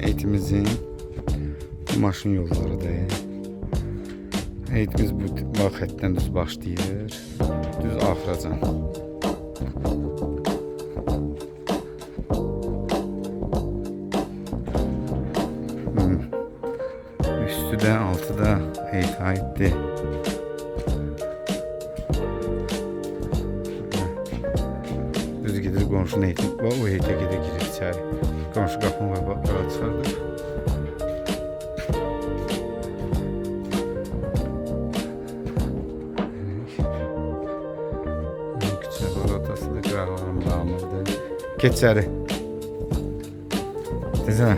Eğitimizin maşın yollarıdır. Eğitimiz bu xəttdən düz başlayır, düz axıracan. Üstü də, altı da heytə aiddir. Düz gedir qonşunun heytə, o heytə gedir girir içəri. Qonşu qapını var, çıxardır. Geç içeri. Desene.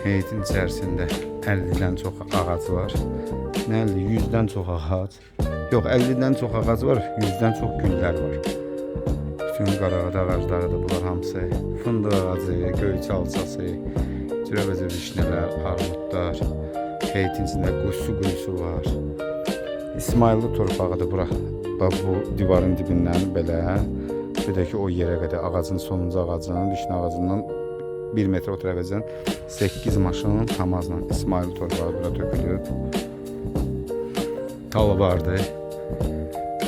Heyetin içerisinde 50'den çok ağac var. Ne 50? 100'den çok ağac. Yok 50'den çok ağac var, 100'den çok güller var. Bütün qarağada ağacları da bunlar hamısı. Fındıq ağacı, göyçə alçası, cürəbəcə vişnələr, armudlar. Heyetin içinde su var. İsmailli torpağıdır bura. Bu divarın dibindən belə bir də ki o yerə qədər ağacın sonuncu ağacının, vişnə ağacından 1 metr o tərəfəcən 8 maşın tamazla İsmailli torpağı bura tökülüb. Talı vardı.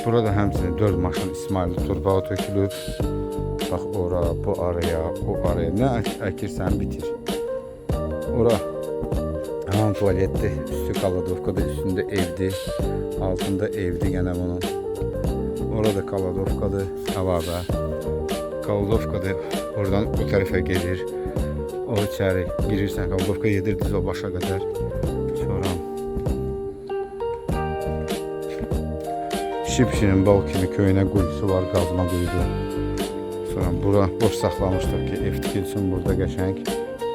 Burada həmçinin 4 maşın İsmailli torpağı tökülüb. Bax ora, bu araya, o araya nə əkirsən bitir. Ora hamam tuvaletdir, üstü kaladovkadır, üstünde evdir, altında evdir gene bunun. Orada kaladovkadır, əlavə. Kaladovkadır, oradan o tərəfə gelir. O içəri girirsən, kaladovka yedirdiz o başa qədər. Sonra Şipşinin bal kimi köyünə quyusu var, qazma quyudur. Sonra bura boş saxlamışdıq ki, ev tikilsin, burada qəşəng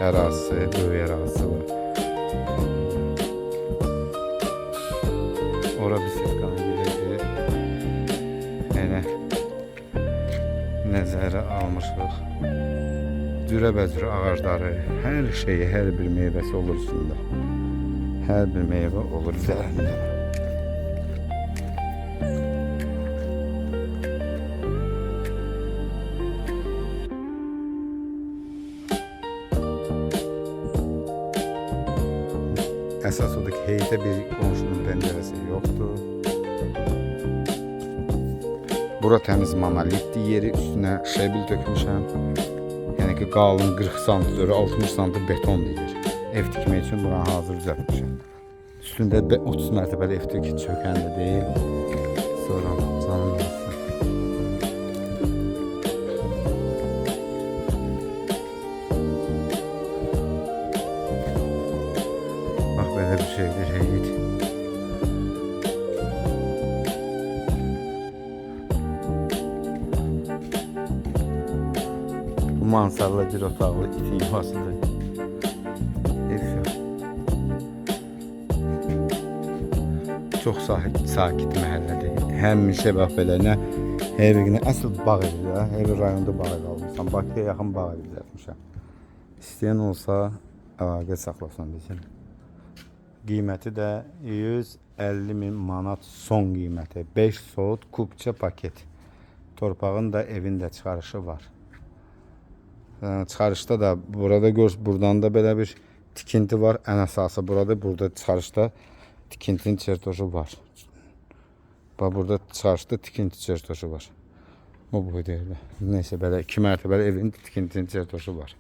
ərazisi, böyük ərazisi var. Ora bisikletkanı girecek. Yəni nəzərə almışıq. Cürəbəcürə ağacları, hər şeyi, hər bir meyvəsi olur üstündə. Hər bir meyvə olur üzərində. Əsas odur ki, heytə bir qonşunun pəncərəsi yoxdur. Bura təmiz monolitdir, yeri üstünə şebil tökmüşəm. Yəni ki, qalın 40 sm, 60 sm beton deyir. Ev tikmək üçün buranı hazır düzəltmişəm. Üstündə 30 mərtəbəli ev çökən də deyil. Sonra canım olsun. Böyle bir şeydir heyet. Bu mansarlı bir otaqlı itin yuvasıdır. Çox sakit məhəllədir. Həmişə bax belə nə hər birinə əsl bağ evi ya. Hər bir rayonda bağ evi almışam. Bakıya yaxın bağ evi düzəltmişəm. İstəyən olsa əlaqə saxlasın desin. Qiyməti də 150.000 manat son qiyməti. 5 sot kubça paket. Torpağın da evin də çıxarışı var. Çıxarışda da burada gör, buradan da belə bir tikinti var. Ən əsası burada çıxarışda tikintinin çertoju var. Bax burada çıxarışda tikinti çertoju var. O bu deyil. Neysə belə 2 mərtəbəli evin tikintinin çertoju var.